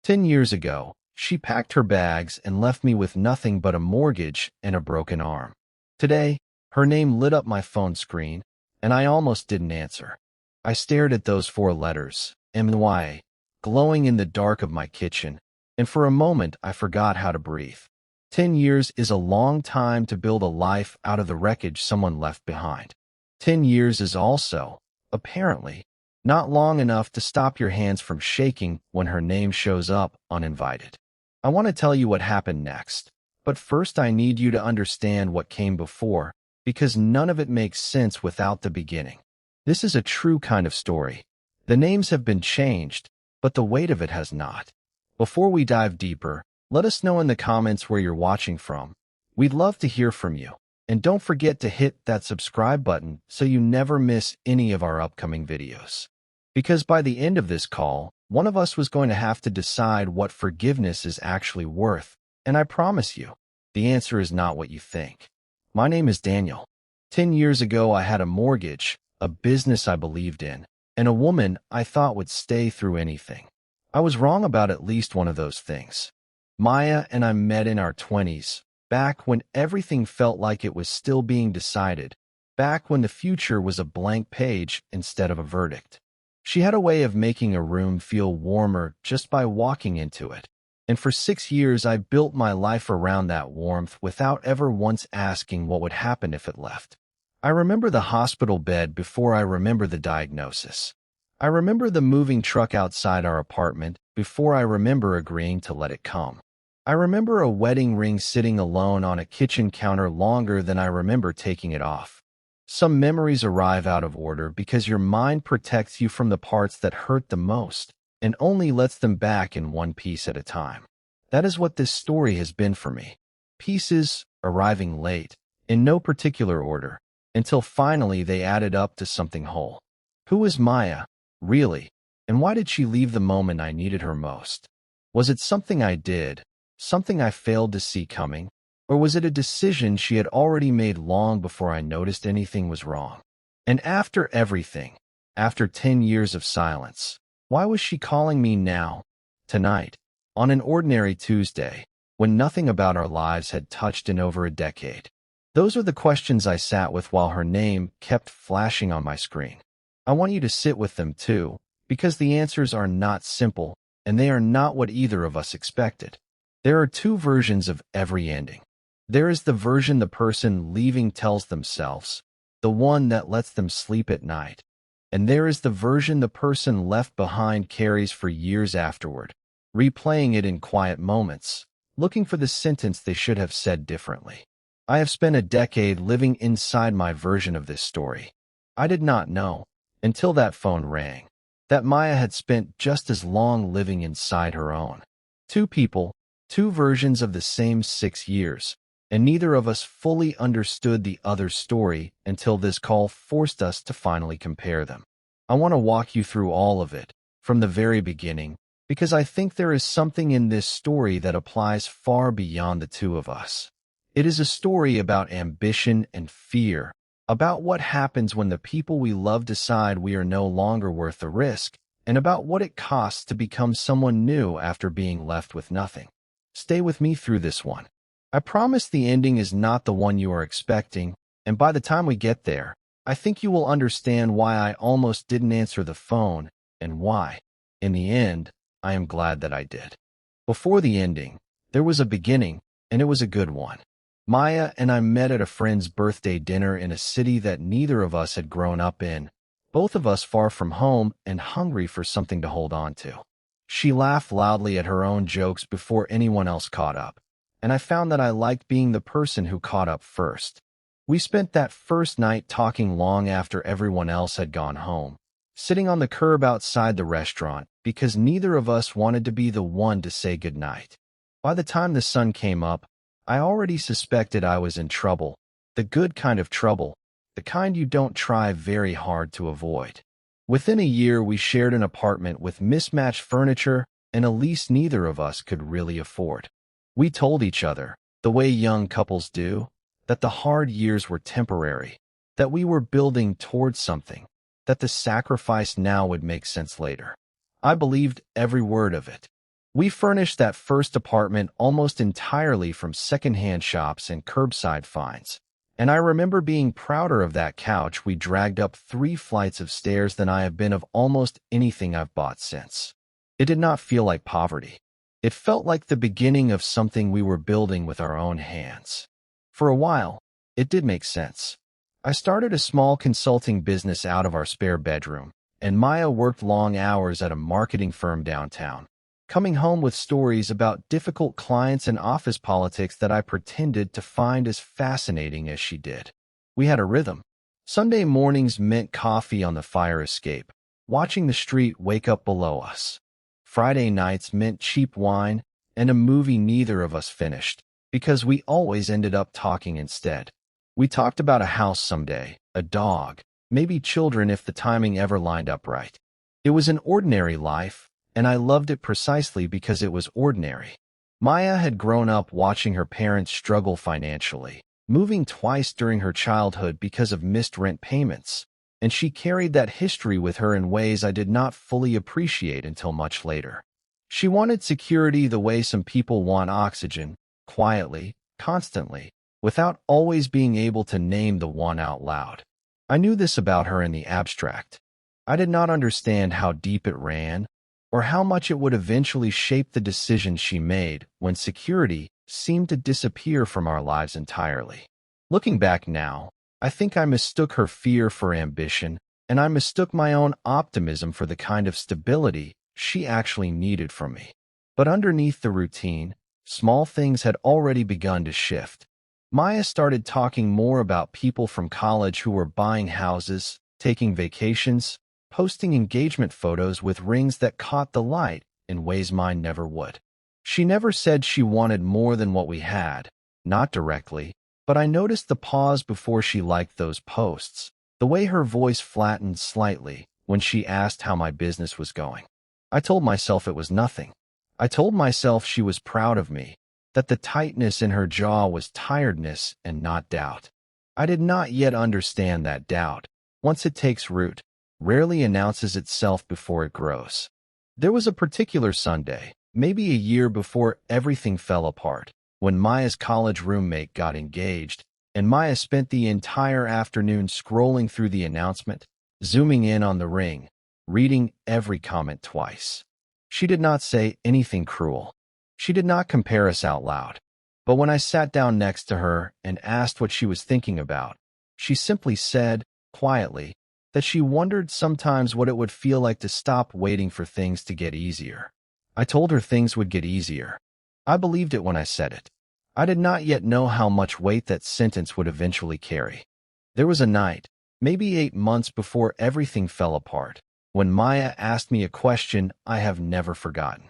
10 years ago, she packed her bags and left me with nothing but a mortgage and a broken arm. Today, her name lit up my phone screen, and I almost didn't answer. I stared at those four letters, MY, glowing in the dark of my kitchen, and for a moment I forgot how to breathe. 10 years is a long time to build a life out of the wreckage someone left behind. 10 years is also, apparently, not long enough to stop your hands from shaking when her name shows up uninvited. I want to tell you what happened next, but first I need you to understand what came before, because none of it makes sense without the beginning. This is a true kind of story. The names have been changed, but the weight of it has not. Before we dive deeper, let us know in the comments where you're watching from. We'd love to hear from you. And don't forget to hit that subscribe button so you never miss any of our upcoming videos. Because by the end of this call, one of us was going to have to decide what forgiveness is actually worth, and I promise you, the answer is not what you think. My name is Daniel. 10 years ago, I had a mortgage, a business I believed in, and a woman I thought would stay through anything. I was wrong about at least one of those things. Maya and I met in our 20s, back when everything felt like it was still being decided, back when the future was a blank page instead of a verdict. She had a way of making a room feel warmer just by walking into it, and for 6 years I built my life around that warmth without ever once asking what would happen if it left. I remember the hospital bed before I remember the diagnosis. I remember the moving truck outside our apartment before I remember agreeing to let it come. I remember a wedding ring sitting alone on a kitchen counter longer than I remember taking it off. Some memories arrive out of order because your mind protects you from the parts that hurt the most and only lets them back in one piece at a time. That is what this story has been for me. Pieces arriving late, in no particular order, until finally they added up to something whole. Who is Maya, really, and why did she leave the moment I needed her most? Was it something I did? Something I failed to see coming? Or was it a decision she had already made long before I noticed anything was wrong? And after everything, after 10 years of silence, why was she calling me now, tonight, on an ordinary Tuesday, when nothing about our lives had touched in over a decade? Those are the questions I sat with while her name kept flashing on my screen. I want you to sit with them too, because the answers are not simple, and they are not what either of us expected. There are two versions of every ending. There is the version the person leaving tells themselves, the one that lets them sleep at night. And there is the version the person left behind carries for years afterward, replaying it in quiet moments, looking for the sentence they should have said differently. I have spent a decade living inside my version of this story. I did not know, until that phone rang, that Maya had spent just as long living inside her own. Two people, two versions of the same 6 years, and neither of us fully understood the other's story until this call forced us to finally compare them. I want to walk you through all of it, from the very beginning, because I think there is something in this story that applies far beyond the two of us. It is a story about ambition and fear, about what happens when the people we love decide we are no longer worth the risk, and about what it costs to become someone new after being left with nothing. Stay with me through this one. I promise the ending is not the one you are expecting, and by the time we get there, I think you will understand why I almost didn't answer the phone, and why, in the end, I am glad that I did. Before the ending, there was a beginning, and it was a good one. Maya and I met at a friend's birthday dinner in a city that neither of us had grown up in, both of us far from home and hungry for something to hold on to. She laughed loudly at her own jokes before anyone else caught up, and I found that I liked being the person who caught up first. We spent that first night talking long after everyone else had gone home, sitting on the curb outside the restaurant because neither of us wanted to be the one to say goodnight. By the time the sun came up, I already suspected I was in trouble, the good kind of trouble, the kind you don't try very hard to avoid. Within a year, we shared an apartment with mismatched furniture and a lease neither of us could really afford. We told each other, the way young couples do, that the hard years were temporary, that we were building towards something, that the sacrifice now would make sense later. I believed every word of it. We furnished that first apartment almost entirely from secondhand shops and curbside finds. And I remember being prouder of that couch we dragged up 3 flights of stairs than I have been of almost anything I've bought since. It did not feel like poverty. It felt like the beginning of something we were building with our own hands. For a while, it did make sense. I started a small consulting business out of our spare bedroom, and Maya worked long hours at a marketing firm downtown, coming home with stories about difficult clients and office politics that I pretended to find as fascinating as she did. We had a rhythm. Sunday mornings meant coffee on the fire escape, watching the street wake up below us. Friday nights meant cheap wine and a movie neither of us finished, because we always ended up talking instead. We talked about a house someday, a dog, maybe children if the timing ever lined up right. It was an ordinary life, and I loved it precisely because it was ordinary. Maya had grown up watching her parents struggle financially, moving twice during her childhood because of missed rent payments, and she carried that history with her in ways I did not fully appreciate until much later. She wanted security the way some people want oxygen, quietly, constantly, without always being able to name the one out loud. I knew this about her in the abstract. I did not understand how deep it ran, or how much it would eventually shape the decisions she made when security seemed to disappear from our lives entirely. Looking back now, I think I mistook her fear for ambition, and I mistook my own optimism for the kind of stability she actually needed from me. But underneath the routine, small things had already begun to shift. Maya started talking more about people from college who were buying houses, taking vacations, posting engagement photos with rings that caught the light in ways mine never would. She never said she wanted more than what we had, not directly, but I noticed the pause before she liked those posts, the way her voice flattened slightly when she asked how my business was going. I told myself it was nothing. I told myself she was proud of me, that the tightness in her jaw was tiredness and not doubt. I did not yet understand that doubt, once it takes root, rarely announces itself before it grows. There was a particular Sunday, maybe a year before everything fell apart, when Maya's college roommate got engaged, and Maya spent the entire afternoon scrolling through the announcement, zooming in on the ring, reading every comment twice. She did not say anything cruel. She did not compare us out loud. But when I sat down next to her and asked what she was thinking about, she simply said, quietly, that she wondered sometimes what it would feel like to stop waiting for things to get easier. I told her things would get easier. I believed it when I said it. I did not yet know how much weight that sentence would eventually carry. There was a night, maybe 8 months before everything fell apart, when Maya asked me a question I have never forgotten.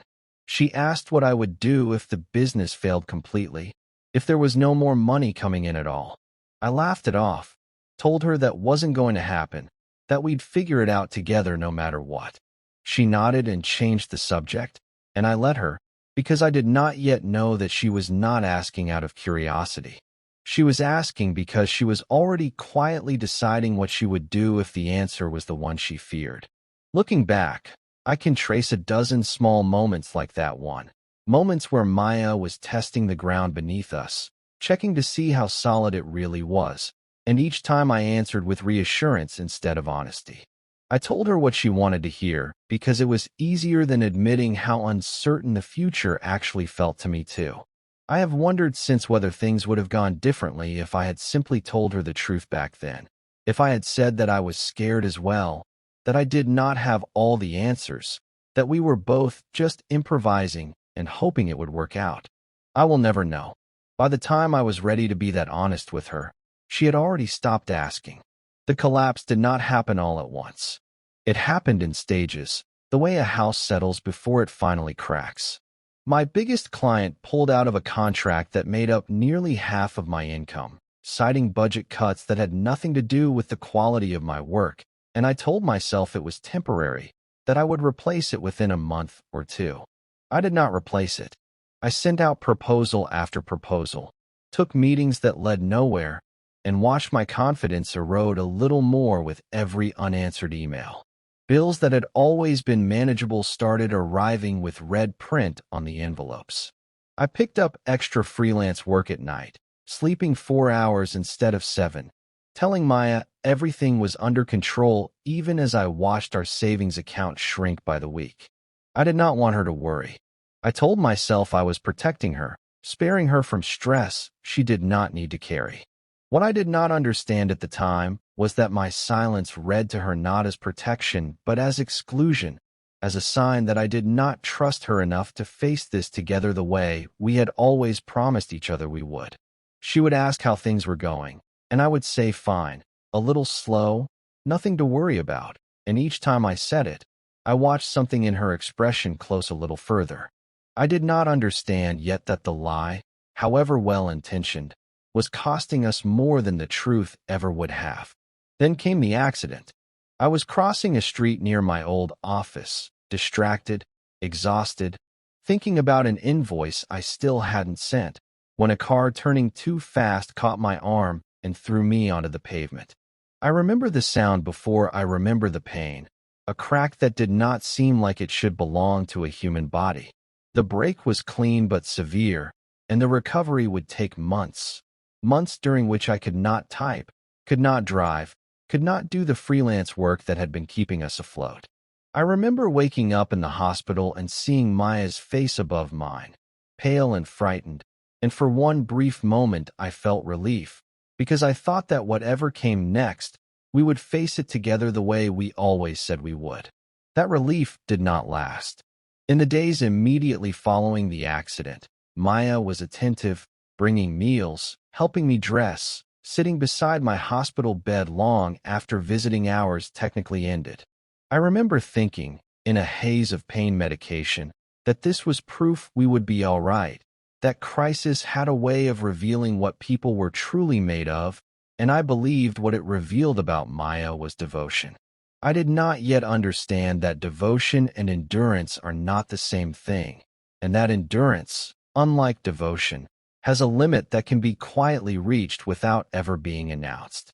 She asked what I would do if the business failed completely, if there was no more money coming in at all. I laughed it off, told her that wasn't going to happen, that we'd figure it out together no matter what. She nodded and changed the subject, and I let her, because I did not yet know that she was not asking out of curiosity. She was asking because she was already quietly deciding what she would do if the answer was the one she feared. Looking back, I can trace a dozen small moments like that one. Moments where Maya was testing the ground beneath us, checking to see how solid it really was, and each time I answered with reassurance instead of honesty. I told her what she wanted to hear because it was easier than admitting how uncertain the future actually felt to me too. I have wondered since whether things would have gone differently if I had simply told her the truth back then. If I had said that I was scared as well, that I did not have all the answers, that we were both just improvising and hoping it would work out. I will never know. By the time I was ready to be that honest with her, she had already stopped asking. The collapse did not happen all at once. It happened in stages, the way a house settles before it finally cracks. My biggest client pulled out of a contract that made up nearly half of my income, citing budget cuts that had nothing to do with the quality of my work, and I told myself it was temporary, that I would replace it within a month or two. I did not replace it. I sent out proposal after proposal, took meetings that led nowhere, and watched my confidence erode a little more with every unanswered email. Bills that had always been manageable started arriving with red print on the envelopes. I picked up extra freelance work at night, sleeping 4 hours instead of 7, telling Maya everything was under control even as I watched our savings account shrink by the week. I did not want her to worry. I told myself I was protecting her, sparing her from stress she did not need to carry. What I did not understand at the time was that my silence read to her not as protection but as exclusion, as a sign that I did not trust her enough to face this together the way we had always promised each other we would. She would ask how things were going, and I would say fine, a little slow, nothing to worry about, and each time I said it, I watched something in her expression close a little further. I did not understand yet that the lie, however well-intentioned, was costing us more than the truth ever would have. Then came the accident. I was crossing a street near my old office, distracted, exhausted, thinking about an invoice I still hadn't sent, when a car turning too fast caught my arm and threw me onto the pavement. I remember the sound before I remember the pain, a crack that did not seem like it should belong to a human body. The break was clean but severe, and the recovery would take months. Months during which I could not type, could not drive, could not do the freelance work that had been keeping us afloat. I remember waking up in the hospital and seeing Maya's face above mine, pale and frightened, and for one brief moment I felt relief, because I thought that whatever came next, we would face it together the way we always said we would. That relief did not last. In the days immediately following the accident, Maya was attentive, bringing meals, helping me dress, sitting beside my hospital bed long after visiting hours technically ended. I remember thinking, in a haze of pain medication, that this was proof we would be all right, that crisis had a way of revealing what people were truly made of, and I believed what it revealed about Maya was devotion. I did not yet understand that devotion and endurance are not the same thing, and that endurance, unlike devotion, has a limit that can be quietly reached without ever being announced.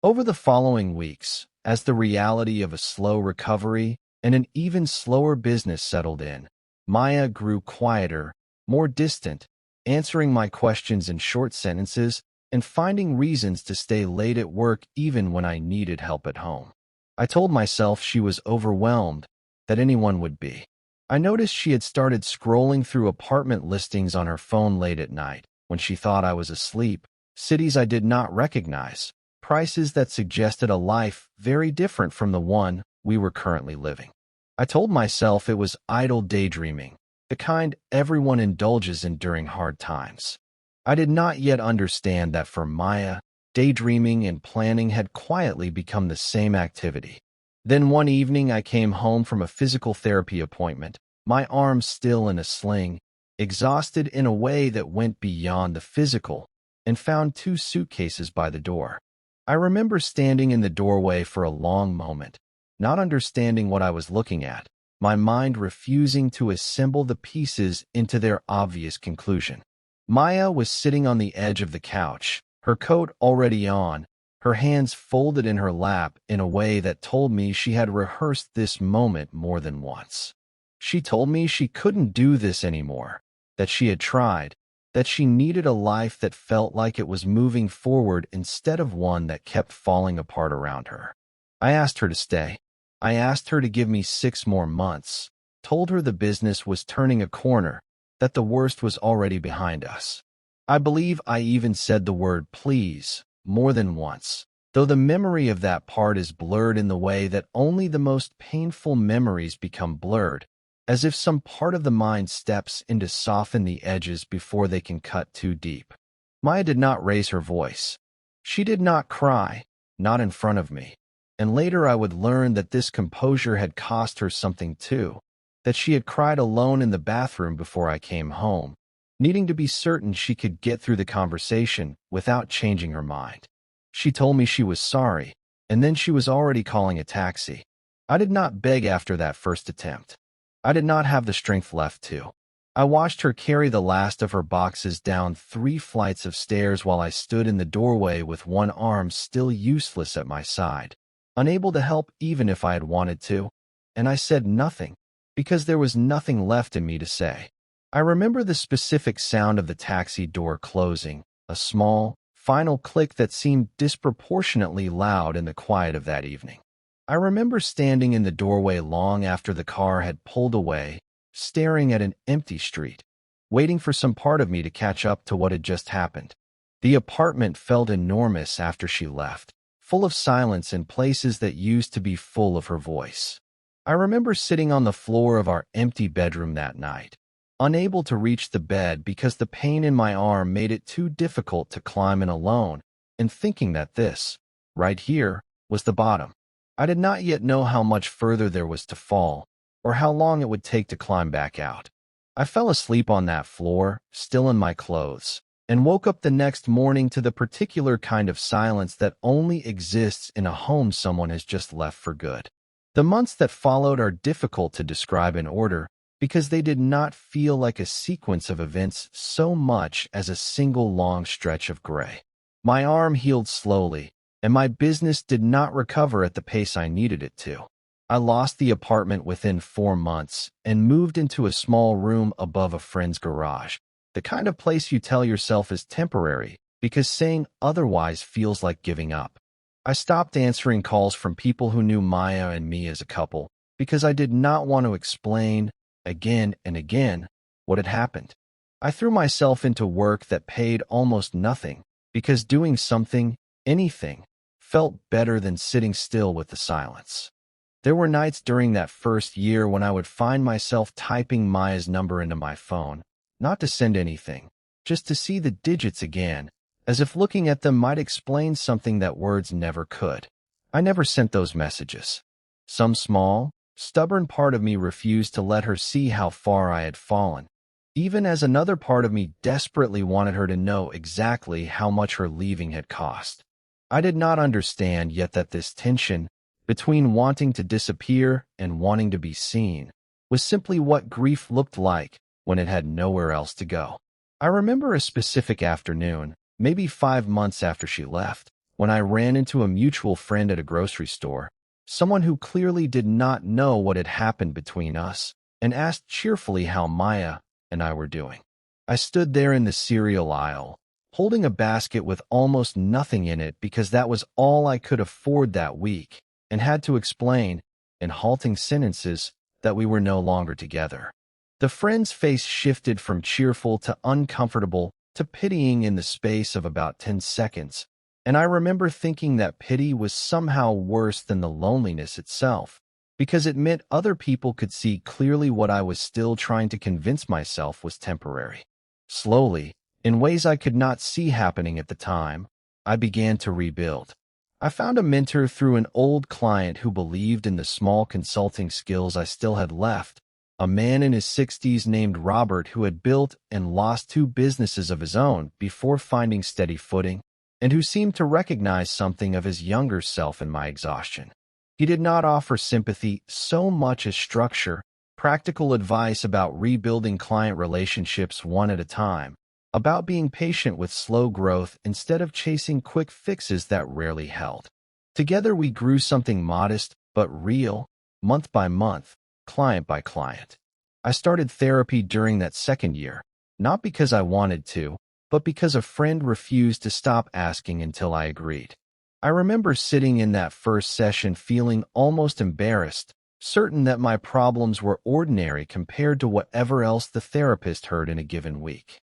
Over the following weeks, as the reality of a slow recovery and an even slower business settled in, Maya grew quieter, more distant, answering my questions in short sentences and finding reasons to stay late at work even when I needed help at home. I told myself she was overwhelmed, that anyone would be. I noticed she had started scrolling through apartment listings on her phone late at night, when she thought I was asleep, cities I did not recognize, prices that suggested a life very different from the one we were currently living. I told myself it was idle daydreaming, the kind everyone indulges in during hard times. I did not yet understand that for Maya, daydreaming and planning had quietly become the same activity. Then one evening I came home from a physical therapy appointment, my arm still in a sling, exhausted in a way that went beyond the physical, and found 2 suitcases by the door. I remember standing in the doorway for a long moment, not understanding what I was looking at, my mind refusing to assemble the pieces into their obvious conclusion. Maya was sitting on the edge of the couch, her coat already on, her hands folded in her lap in a way that told me she had rehearsed this moment more than once. She told me she couldn't do this anymore, that she had tried, that she needed a life that felt like it was moving forward instead of one that kept falling apart around her. I asked her to stay. I asked her to give me 6 more months, told her the business was turning a corner, that the worst was already behind us. I believe I even said the word please more than once, though the memory of that part is blurred in the way that only the most painful memories become blurred, as if some part of the mind steps in to soften the edges before they can cut too deep. Maya did not raise her voice. She did not cry, not in front of me. And later I would learn that this composure had cost her something too, that she had cried alone in the bathroom before I came home, needing to be certain she could get through the conversation without changing her mind. She told me she was sorry, and then she was already calling a taxi. I did not beg after that first attempt. I did not have the strength left to. I watched her carry the last of her boxes down 3 flights of stairs while I stood in the doorway with one arm still useless at my side, unable to help even if I had wanted to. and I said nothing, because there was nothing left in me to say. I remember the specific sound of the taxi door closing, a small, final click that seemed disproportionately loud in the quiet of that evening. I remember standing in the doorway long after the car had pulled away, staring at an empty street, waiting for some part of me to catch up to what had just happened. The apartment felt enormous after she left, full of silence in places that used to be full of her voice. I remember sitting on the floor of our empty bedroom that night, unable to reach the bed because the pain in my arm made it too difficult to climb in alone, and thinking that this, right here, was the bottom. I did not yet know how much further there was to fall, or how long it would take to climb back out. I fell asleep on that floor, still in my clothes, and woke up the next morning to the particular kind of silence that only exists in a home someone has just left for good. The months that followed are difficult to describe in order because they did not feel like a sequence of events so much as a single long stretch of gray. My arm healed slowly, and my business did not recover at the pace I needed it to. I lost the apartment within 4 months and moved into a small room above a friend's garage, the kind of place you tell yourself is temporary because saying otherwise feels like giving up. I stopped answering calls from people who knew Maya and me as a couple because I did not want to explain, again and again, what had happened. I threw myself into work that paid almost nothing because doing something, anything, felt better than sitting still with the silence. There were nights during that first year when I would find myself typing Maya's number into my phone, not to send anything, just to see the digits again, as if looking at them might explain something that words never could. I never sent those messages. Some small, stubborn part of me refused to let her see how far I had fallen, even as another part of me desperately wanted her to know exactly how much her leaving had cost. I did not understand yet that this tension between wanting to disappear and wanting to be seen was simply what grief looked like when it had nowhere else to go. I remember a specific afternoon, maybe 5 months after she left, when I ran into a mutual friend at a grocery store, someone who clearly did not know what had happened between us, and asked cheerfully how Maya and I were doing. I stood there in the cereal aisle, holding a basket with almost nothing in it because that was all I could afford that week, and had to explain, in halting sentences, that we were no longer together. The friend's face shifted from cheerful to uncomfortable to pitying in the space of about 10 seconds, and I remember thinking that pity was somehow worse than the loneliness itself, because it meant other people could see clearly what I was still trying to convince myself was temporary. Slowly, in ways I could not see happening at the time, I began to rebuild. I found a mentor through an old client who believed in the small consulting skills I still had left, a man in his 60s named Robert who had built and lost 2 businesses of his own before finding steady footing, and who seemed to recognize something of his younger self in my exhaustion. He did not offer sympathy so much as structure, practical advice about rebuilding client relationships one at a time, about being patient with slow growth instead of chasing quick fixes that rarely held. Together we grew something modest but real, month by month, client by client. I started therapy during that second year, not because I wanted to, but because a friend refused to stop asking until I agreed. I remember sitting in that first session feeling almost embarrassed, certain that my problems were ordinary compared to whatever else the therapist heard in a given week.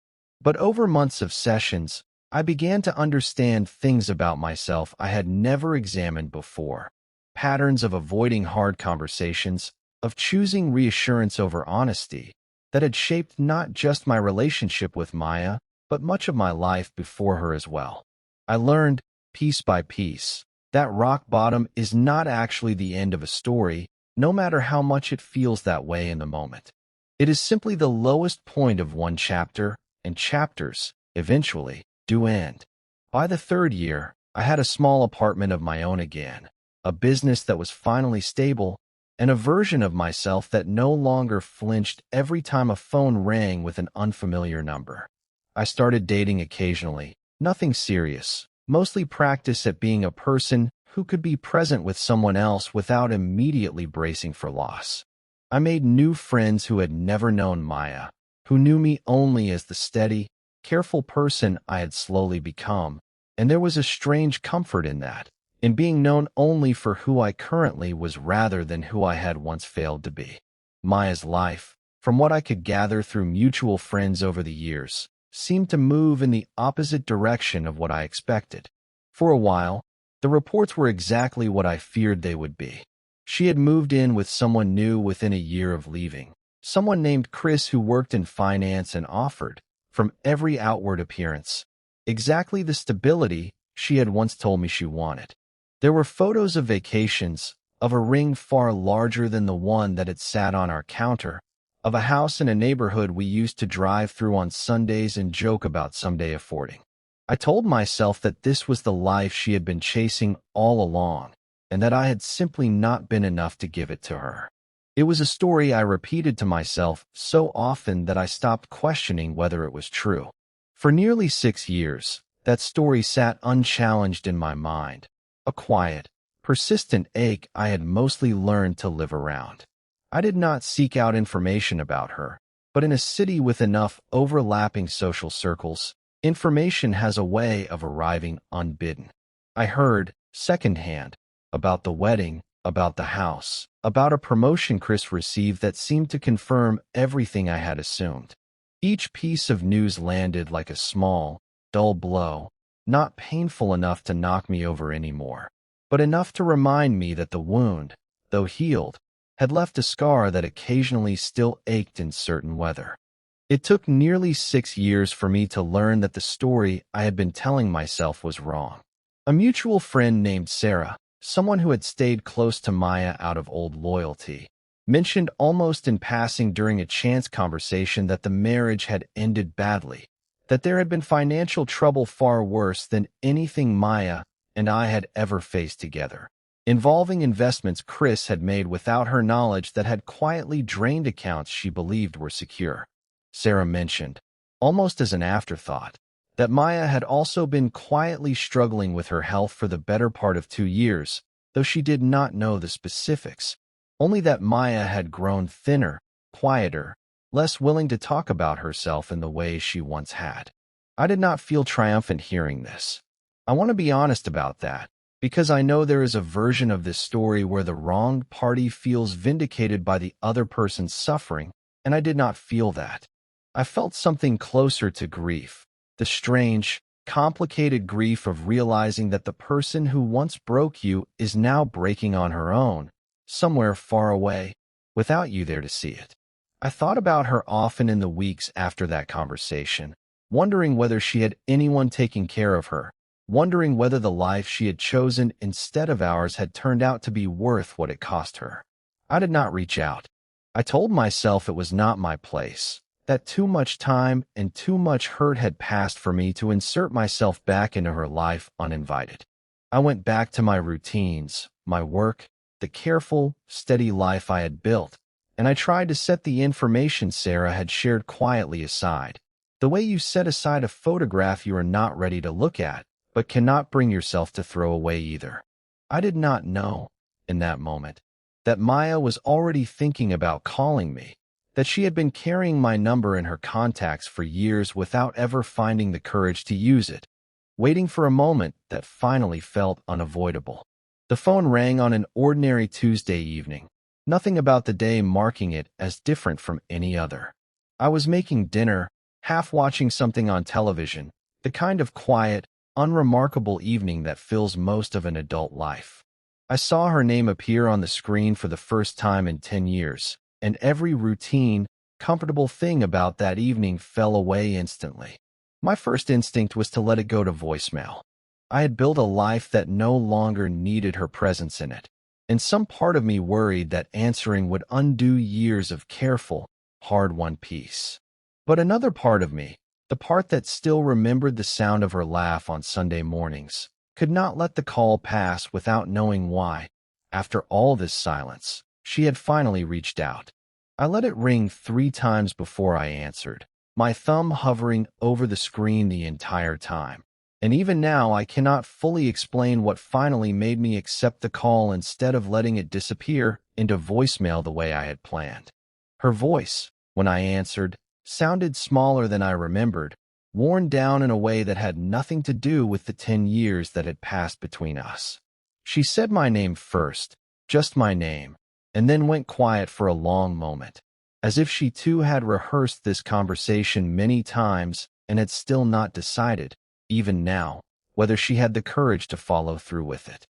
But over months of sessions, I began to understand things about myself I had never examined before. Patterns of avoiding hard conversations, of choosing reassurance over honesty, that had shaped not just my relationship with Maya, but much of my life before her as well. I learned, piece by piece, that rock bottom is not actually the end of a story, no matter how much it feels that way in the moment. It is simply the lowest point of one chapter, and chapters, eventually, do end. By the 3rd year, I had a small apartment of my own again, a business that was finally stable, and a version of myself that no longer flinched every time a phone rang with an unfamiliar number. I started dating occasionally, nothing serious, mostly practice at being a person who could be present with someone else without immediately bracing for loss. I made new friends who had never known Maya, who knew me only as the steady, careful person I had slowly become, and there was a strange comfort in that, in being known only for who I currently was rather than who I had once failed to be. Maya's life, from what I could gather through mutual friends over the years, seemed to move in the opposite direction of what I expected. For a while, the reports were exactly what I feared they would be. She had moved in with someone new within a year of leaving, someone named Chris who worked in finance and offered, from every outward appearance, exactly the stability she had once told me she wanted. There were photos of vacations, of a ring far larger than the one that had sat on our counter, of a house in a neighborhood we used to drive through on Sundays and joke about someday affording. I told myself that this was the life she had been chasing all along, and that I had simply not been enough to give it to her. It was a story I repeated to myself so often that I stopped questioning whether it was true. For nearly 6 years, that story sat unchallenged in my mind, a quiet, persistent ache I had mostly learned to live around. I did not seek out information about her, but in a city with enough overlapping social circles, information has a way of arriving unbidden. I heard, secondhand, about the wedding, about the house, about a promotion Chris received that seemed to confirm everything I had assumed. Each piece of news landed like a small, dull blow, not painful enough to knock me over anymore, but enough to remind me that the wound, though healed, had left a scar that occasionally still ached in certain weather. It took nearly 6 years for me to learn that the story I had been telling myself was wrong. A mutual friend named Sarah, someone who had stayed close to Maya out of old loyalty, mentioned almost in passing during a chance conversation that the marriage had ended badly, that there had been financial trouble far worse than anything Maya and I had ever faced together, involving investments Chris had made without her knowledge that had quietly drained accounts she believed were secure. Sarah mentioned, almost as an afterthought, that Maya had also been quietly struggling with her health for the better part of 2 years, though she did not know the specifics, only that Maya had grown thinner, quieter, less willing to talk about herself in the way she once had. I did not feel triumphant hearing this. I want to be honest about that, because I know there is a version of this story where the wronged party feels vindicated by the other person's suffering, and I did not feel that. I felt something closer to grief. The strange, complicated grief of realizing that the person who once broke you is now breaking on her own, somewhere far away, without you there to see it. I thought about her often in the weeks after that conversation, wondering whether she had anyone taking care of her, wondering whether the life she had chosen instead of ours had turned out to be worth what it cost her. I did not reach out. I told myself it was not my place, that too much time and too much hurt had passed for me to insert myself back into her life uninvited. I went back to my routines, my work, the careful, steady life I had built, and I tried to set the information Sarah had shared quietly aside, the way you set aside a photograph you are not ready to look at, but cannot bring yourself to throw away either. I did not know, in that moment, that Maya was already thinking about calling me, that she had been carrying my number in her contacts for years without ever finding the courage to use it, waiting for a moment that finally felt unavoidable. The phone rang on an ordinary Tuesday evening, nothing about the day marking it as different from any other. I was making dinner, half watching something on television, the kind of quiet, unremarkable evening that fills most of an adult life. I saw her name appear on the screen for the first time in 10 years, and every routine, comfortable thing about that evening fell away instantly. My first instinct was to let it go to voicemail. I had built a life that no longer needed her presence in it, and some part of me worried that answering would undo years of careful, hard-won peace. But another part of me, the part that still remembered the sound of her laugh on Sunday mornings, could not let the call pass without knowing why, after all this silence, she had finally reached out. I let it ring 3 times before I answered, my thumb hovering over the screen the entire time. And even now, I cannot fully explain what finally made me accept the call instead of letting it disappear into voicemail the way I had planned. Her voice, when I answered, sounded smaller than I remembered, worn down in a way that had nothing to do with the 10 years that had passed between us. She said my name first, just my name, and then went quiet for a long moment, as if she too had rehearsed this conversation many times and had still not decided, even now, whether she had the courage to follow through with it.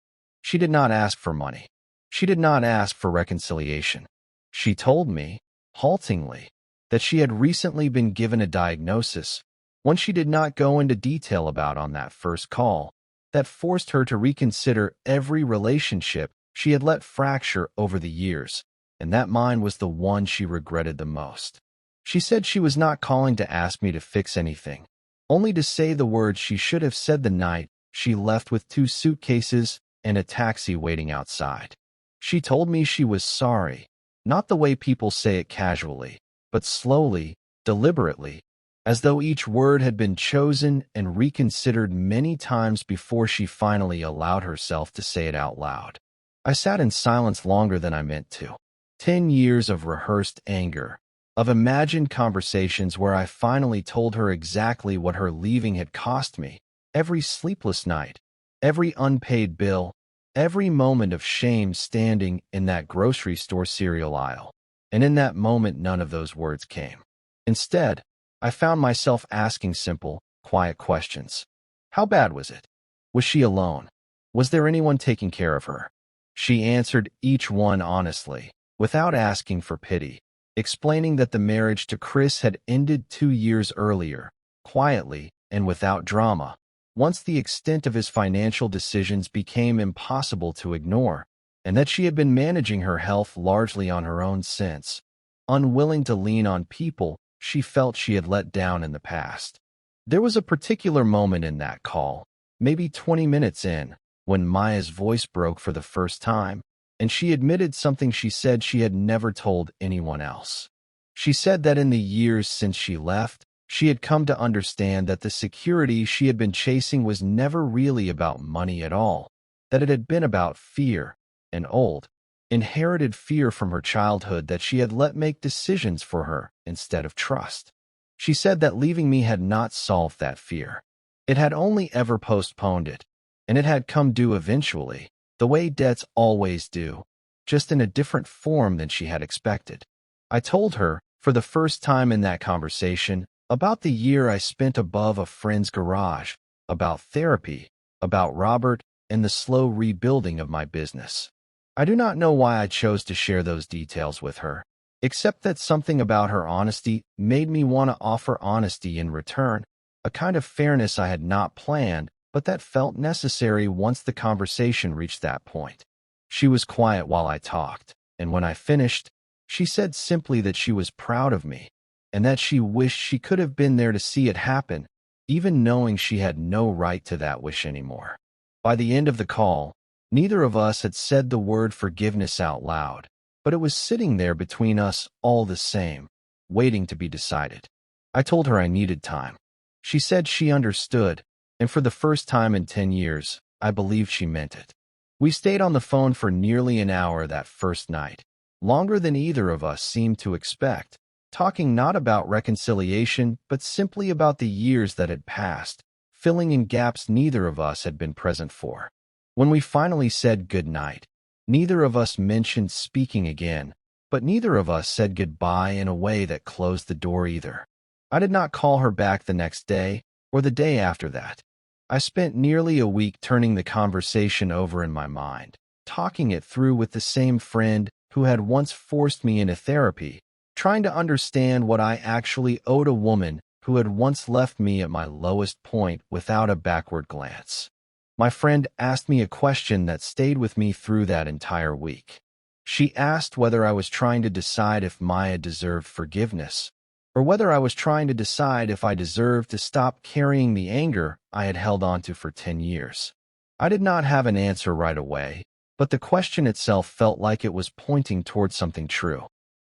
She did not ask for money. She did not ask for reconciliation. She told me, haltingly, that she had recently been given a diagnosis, one she did not go into detail about on that first call, that forced her to reconsider every relationship she had let fracture over the years, and that mine was the one she regretted the most. She said she was not calling to ask me to fix anything, only to say the words she should have said the night she left with 2 suitcases and a taxi waiting outside. She told me she was sorry, not the way people say it casually, but slowly, deliberately, as though each word had been chosen and reconsidered many times before she finally allowed herself to say it out loud. I sat in silence longer than I meant to. 10 years of rehearsed anger, of imagined conversations where I finally told her exactly what her leaving had cost me, every sleepless night, every unpaid bill, every moment of shame standing in that grocery store cereal aisle. And in that moment, none of those words came. Instead, I found myself asking simple, quiet questions. How bad was it? Was she alone? Was there anyone taking care of her? She answered each one honestly, without asking for pity, explaining that the marriage to Chris had ended 2 years earlier, quietly and without drama, once the extent of his financial decisions became impossible to ignore, and that she had been managing her health largely on her own since, unwilling to lean on people she felt she had let down in the past. There was a particular moment in that call, maybe 20 minutes in, when Maya's voice broke for the first time, and she admitted something she said she had never told anyone else. She said that in the years since she left, she had come to understand that the security she had been chasing was never really about money at all, that it had been about fear, an old, inherited fear from her childhood that she had let make decisions for her instead of trust. She said that leaving me had not solved that fear. It had only ever postponed it, and it had come due eventually, the way debts always do, just in a different form than she had expected. I told her, for the first time in that conversation, about the year I spent above a friend's garage, about therapy, about Robert, and the slow rebuilding of my business. I do not know why I chose to share those details with her, except that something about her honesty made me want to offer honesty in return, a kind of fairness I had not planned, but that felt necessary once the conversation reached that point. She was quiet while I talked, and when I finished, she said simply that she was proud of me, and that she wished she could have been there to see it happen, even knowing she had no right to that wish anymore. By the end of the call, neither of us had said the word forgiveness out loud, but it was sitting there between us all the same, waiting to be decided. I told her I needed time. She said she understood, and for the first time in 10 years, I believed she meant it. We stayed on the phone for nearly an hour that first night, longer than either of us seemed to expect, talking not about reconciliation, but simply about the years that had passed, filling in gaps neither of us had been present for. When we finally said good night, neither of us mentioned speaking again, but neither of us said goodbye in a way that closed the door either. I did not call her back the next day or the day after that. I spent nearly a week turning the conversation over in my mind, talking it through with the same friend who had once forced me into therapy, trying to understand what I actually owed a woman who had once left me at my lowest point without a backward glance. My friend asked me a question that stayed with me through that entire week. She asked whether I was trying to decide if Maya deserved forgiveness, or whether I was trying to decide if I deserved to stop carrying the anger I had held onto for 10 years. I did not have an answer right away, but the question itself felt like it was pointing towards something true.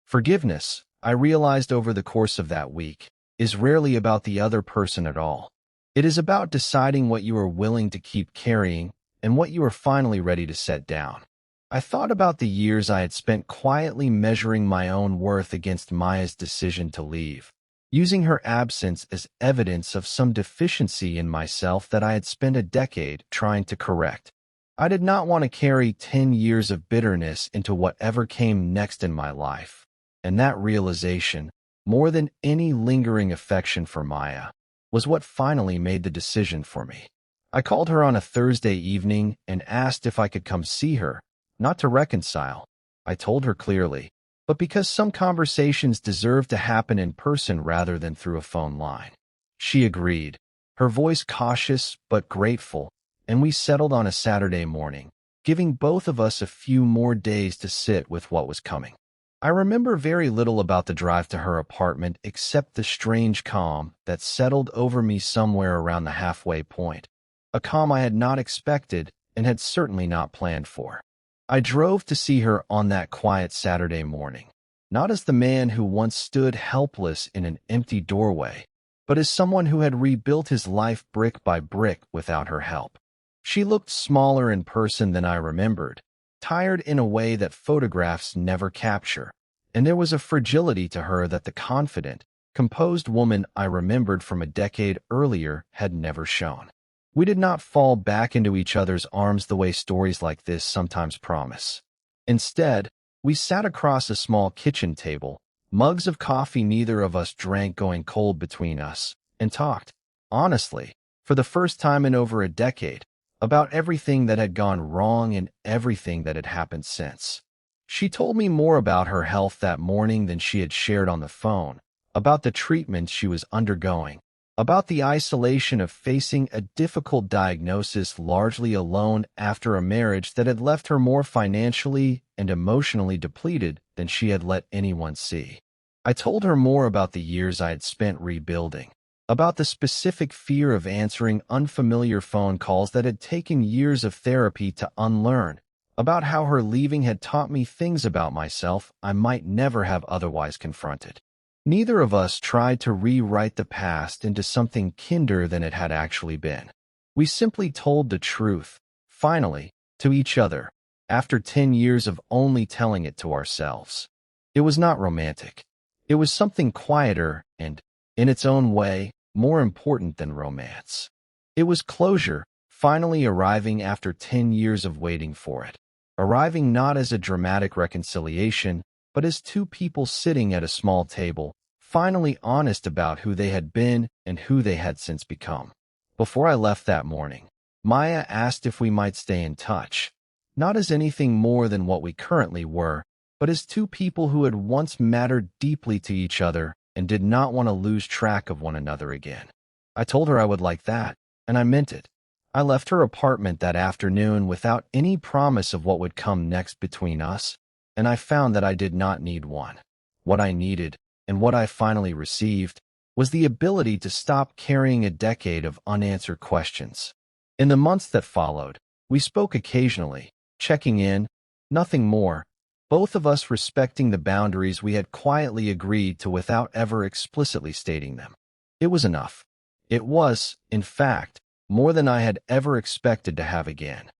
Forgiveness, I realized over the course of that week, is rarely about the other person at all. It is about deciding what you are willing to keep carrying and what you are finally ready to set down. I thought about the years I had spent quietly measuring my own worth against Maya's decision to leave, using her absence as evidence of some deficiency in myself that I had spent a decade trying to correct. I did not want to carry 10 years of bitterness into whatever came next in my life, and that realization, more than any lingering affection for Maya, was what finally made the decision for me. I called her on a Thursday evening and asked if I could come see her, not to reconcile. I told her clearly, but because some conversations deserve to happen in person rather than through a phone line. She agreed, her voice cautious but grateful, and we settled on a Saturday morning, giving both of us a few more days to sit with what was coming. I remember very little about the drive to her apartment except the strange calm that settled over me somewhere around the halfway point, a calm I had not expected and had certainly not planned for. I drove to see her on that quiet Saturday morning, not as the man who once stood helpless in an empty doorway, but as someone who had rebuilt his life brick by brick without her help. She looked smaller in person than I remembered, tired in a way that photographs never capture, and there was a fragility to her that the confident, composed woman I remembered from a decade earlier had never shown. We did not fall back into each other's arms the way stories like this sometimes promise. Instead, we sat across a small kitchen table, mugs of coffee neither of us drank going cold between us, and talked, honestly, for the first time in over a decade, about everything that had gone wrong and everything that had happened since. She told me more about her health that morning than she had shared on the phone, about the treatment she was undergoing, about the isolation of facing a difficult diagnosis largely alone after a marriage that had left her more financially and emotionally depleted than she had let anyone see. I told her more about the years I had spent rebuilding, about the specific fear of answering unfamiliar phone calls that had taken years of therapy to unlearn, about how her leaving had taught me things about myself I might never have otherwise confronted. Neither of us tried to rewrite the past into something kinder than it had actually been. We simply told the truth, finally, to each other, after 10 years of only telling it to ourselves. It was not romantic. It was something quieter and, in its own way, more important than romance. It was closure, finally arriving after 10 years of waiting for it. Arriving not as a dramatic reconciliation, but as two people sitting at a small table, finally honest about who they had been and who they had since become. Before I left that morning, Maya asked if we might stay in touch, not as anything more than what we currently were, but as two people who had once mattered deeply to each other and did not want to lose track of one another again. I told her I would like that, and I meant it. I left her apartment that afternoon without any promise of what would come next between us, and I found that I did not need one. What I needed, and what I finally received, was the ability to stop carrying a decade of unanswered questions. In the months that followed, we spoke occasionally, checking in, nothing more, both of us respecting the boundaries we had quietly agreed to without ever explicitly stating them. It was enough. It was, in fact, more than I had ever expected to have again.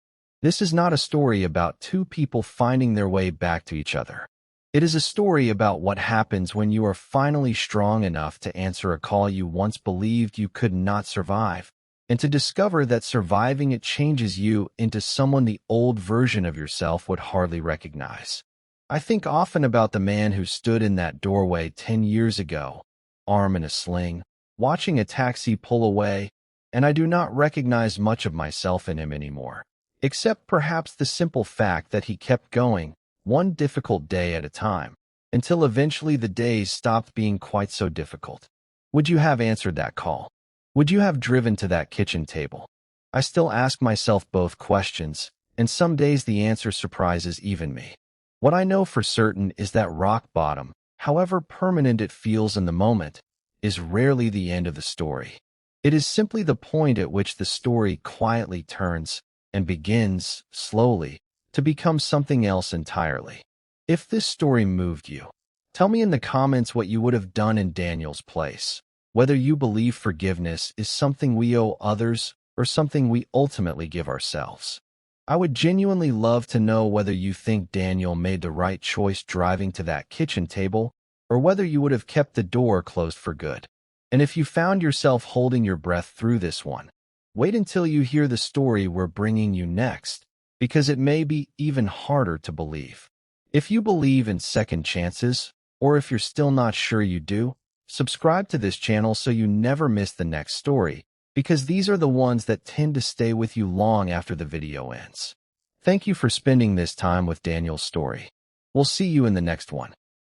This is not a story about two people finding their way back to each other. It is a story about what happens when you are finally strong enough to answer a call you once believed you could not survive, and to discover that surviving it changes you into someone the old version of yourself would hardly recognize. I think often about the man who stood in that doorway 10 years ago, arm in a sling, watching a taxi pull away, and I do not recognize much of myself in him anymore, except perhaps the simple fact that he kept going, one difficult day at a time, until eventually the days stopped being quite so difficult. Would you have answered that call? Would you have driven to that kitchen table? I still ask myself both questions, and some days the answer surprises even me. What I know for certain is that rock bottom, however permanent it feels in the moment, is rarely the end of the story. It is simply the point at which the story quietly turns and begins, slowly, to become something else entirely. If this story moved you, tell me in the comments what you would have done in Daniel's place. whether you believe forgiveness is something we owe others or something we ultimately give ourselves. I would genuinely love to know whether you think Daniel made the right choice driving to that kitchen table, or whether you would have kept the door closed for good. And if you found yourself holding your breath through this one, wait until you hear the story we're bringing you next, because it may be even harder to believe. If you believe in second chances, or if you're still not sure you do, subscribe to this channel so you never miss the next story, because these are the ones that tend to stay with you long after the video ends. Thank you for spending this time with Daniel's story. We'll see you in the next one.